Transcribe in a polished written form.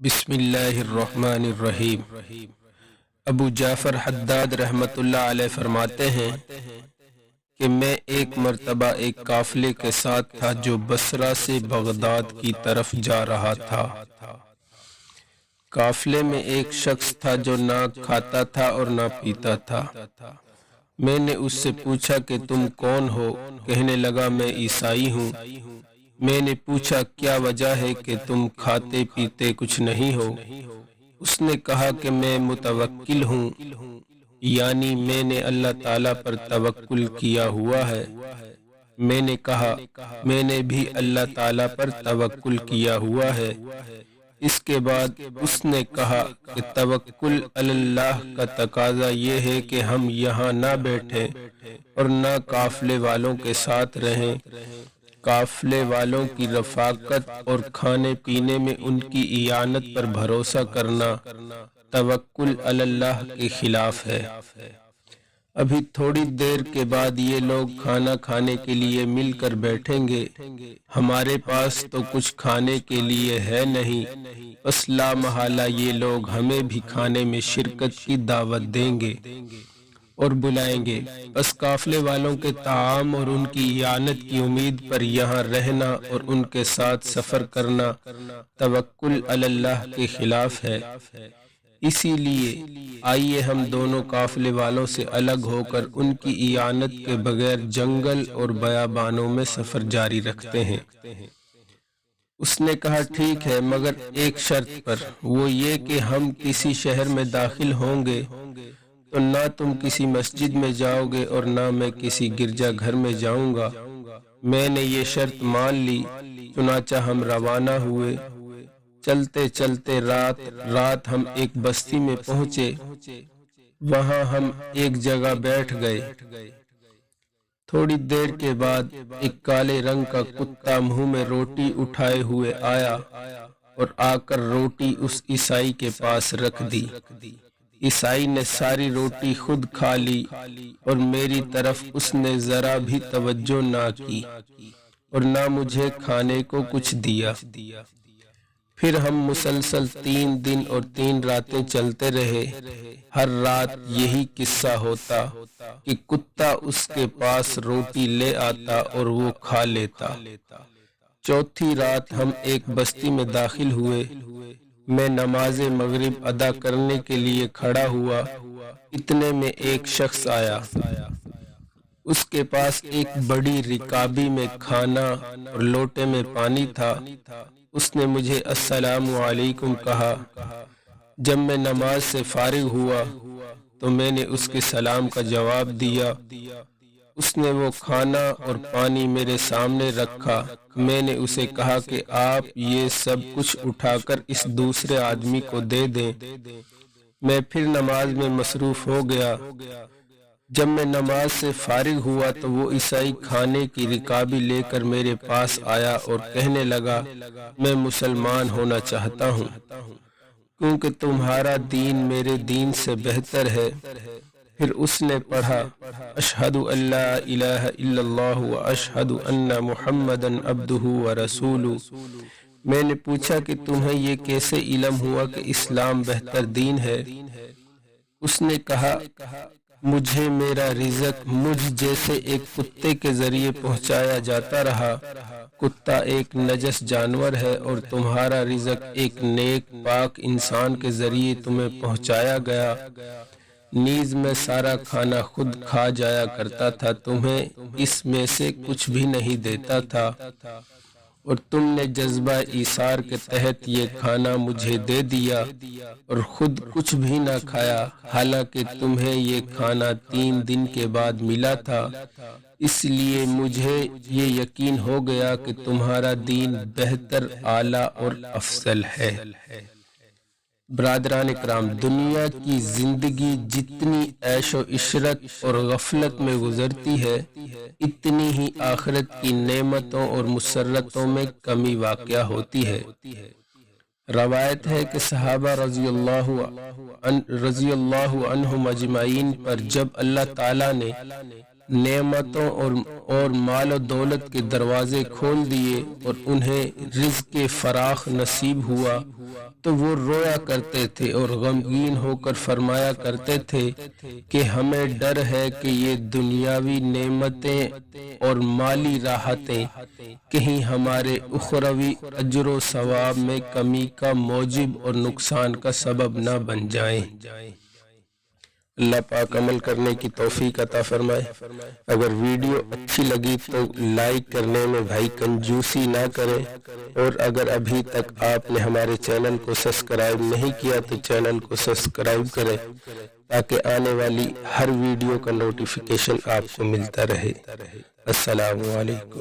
بسم اللہ الرحمن الرحیم۔ ابو جعفر حداد رحمۃ اللہ علیہ فرماتے ہیں کہ میں ایک مرتبہ ایک قافلے کے ساتھ تھا جو بصرہ سے بغداد کی طرف جا رہا تھا۔ قافلے میں ایک شخص تھا جو نہ کھاتا تھا اور نہ پیتا تھا۔ میں نے اس سے پوچھا کہ تم کون ہو؟ کہنے لگا میں عیسائی ہوں۔ میں نے پوچھا کیا وجہ ہے کہ تم کھاتے پیتے کچھ نہیں ہو؟ اس نے کہا کہ میں متوکل ہوں، یعنی میں نے اللہ تعالیٰ پر توکل کیا ہوا ہے۔ میں نے کہا میں نے بھی اللہ تعالیٰ پر توکل کیا ہوا ہے۔ اس کے بعد اس نے کہا کہ توکل علی اللہ کا تقاضا یہ ہے کہ ہم یہاں نہ بیٹھیں اور نہ قافلے والوں کے ساتھ رہیں۔ قافلے والوں کی رفاقت اور کھانے پینے میں ان کی اعانت پر بھروسہ کرنا توکل علی اللہ کے خلاف ہے۔ ابھی تھوڑی دیر کے بعد یہ لوگ کھانا کھانے کے لیے مل کر بیٹھیں گے۔ ہمارے پاس تو کچھ کھانے کے لیے ہے نہیں، بس لا محالہ یہ لوگ ہمیں بھی کھانے میں شرکت کی دعوت دیں گے اور بلائیں گے، بس قافلے والوں کے طعام اور ان کی اعانت کی امید پر یہاں رہنا اور ان کے ساتھ سفر کرنا توکل علی اللہ کے خلاف ہے۔ اسی لیے آئیے ہم دونوں قافلے والوں سے الگ ہو کر ان کی اعانت کے بغیر جنگل اور بیابانوں میں سفر جاری رکھتے ہیں۔ اس نے کہا ٹھیک ہے، مگر ایک شرط پر، وہ یہ کہ ہم کسی شہر میں داخل ہوں گے تو نہ تم کسی مسجد میں جاؤ گے اور نہ میں کسی گرجا گھر میں جاؤں گا۔ میں نے یہ شرط مان لی، چنانچہ ہم روانہ ہوئے۔ چلتے چلتے رات ہم ایک بستی میں پہنچے، وہاں ہم ایک جگہ بیٹھ گئے۔ تھوڑی دیر کے بعد ایک کالے رنگ کا کتا منہ میں روٹی اٹھائے ہوئے آیا اور آ کر روٹی اس عیسائی کے پاس رکھ دی۔ عیسائی نے ساری روٹی خود کھا لی اور میری طرف اس نے ذرا بھی توجہ نہ کی اور نہ مجھے کھانے کو کچھ دیا۔ پھر ہم مسلسل 3 دن اور 3 راتیں چلتے رہے۔ ہر رات یہی قصہ ہوتا کہ کتا اس کے پاس روٹی لے آتا اور وہ کھا لیتا۔ چوتھی رات ہم ایک بستی میں داخل ہوئے۔ میں نماز مغرب ادا کرنے کے لیے کھڑا ہوا، اتنے میں ایک شخص آیا۔ اس کے پاس ایک بڑی رکابی میں کھانا اور لوٹے میں پانی تھا۔ اس نے مجھے السلام علیکم کہا۔ جب میں نماز سے فارغ ہوا تو میں نے اس کے سلام کا جواب دیا۔ اس نے وہ کھانا اور پانی میرے سامنے رکھا۔ میں نے اسے کہا کہ آپ یہ سب کچھ اٹھا کر اس دوسرے آدمی کو دے دیں۔ میں پھر نماز میں مصروف ہو گیا۔ جب میں نماز سے فارغ ہوا تو وہ عیسائی کھانے کی رکابی لے کر میرے پاس آیا اور کہنے لگا میں مسلمان ہونا چاہتا ہوں کیونکہ تمہارا دین میرے دین سے بہتر ہے۔ پھر اس نے پڑھا اشہد ان لا الہ الا اللہ و اشہد ان محمدً عبدہ و رسولہ۔ میں نے پوچھا کہ تمہیں یہ کیسے علم ہوا کہ اسلام بہتر دین ہے؟ اس نے کہا مجھے میرا رزق مجھ جیسے ایک کتے کے ذریعے پہنچایا جاتا رہا۔ کتا ایک نجس جانور ہے اور تمہارا رزق ایک نیک پاک انسان کے ذریعے تمہیں پہنچایا گیا۔ نیز میں سارا کھانا خود کھا جایا کرتا تھا، تمہیں اس میں سے کچھ بھی نہیں دیتا تھا، اور تم نے جذبہ ایثار کے تحت یہ کھانا مجھے دے دیا اور خود کچھ بھی نہ کھایا، حالانکہ تمہیں یہ کھانا 3 دن کے بعد ملا تھا۔ اس لیے مجھے یہ یقین ہو گیا کہ تمہارا دین بہتر، اعلیٰ اور افضل ہے۔ برادران اکرام، دنیا کی زندگی جتنی عیش و عشرت اور غفلت میں گزرتی ہے، اتنی ہی آخرت کی نعمتوں اور مسرتوں میں کمی واقع ہوتی ہے۔ روایت ہے کہ صحابہ رضی اللہ عنہم اجمعین پر جب اللہ تعالیٰ نے نعمتوں اور مال و دولت کے دروازے کھول دیے اور انہیں رزق فراخ نصیب ہوا تو وہ رویا کرتے تھے اور غمگین ہو کر فرمایا کرتے تھے کہ ہمیں ڈر ہے کہ یہ دنیاوی نعمتیں اور مالی راحتیں کہیں ہمارے اخروی اجر و ثواب میں کمی کا موجب اور نقصان کا سبب نہ بن جائیں۔ اللہ پاک عمل کرنے کی توفیق عطا فرمائے۔ اگر ویڈیو اچھی لگی تو لائک کرنے میں بھائی کنجوسی نہ کریں، اور اگر ابھی تک آپ نے ہمارے چینل کو سبسکرائب نہیں کیا تو چینل کو سبسکرائب کریں تاکہ آنے والی ہر ویڈیو کا نوٹیفیکیشن آپ کو ملتا رہے۔ السلام علیکم۔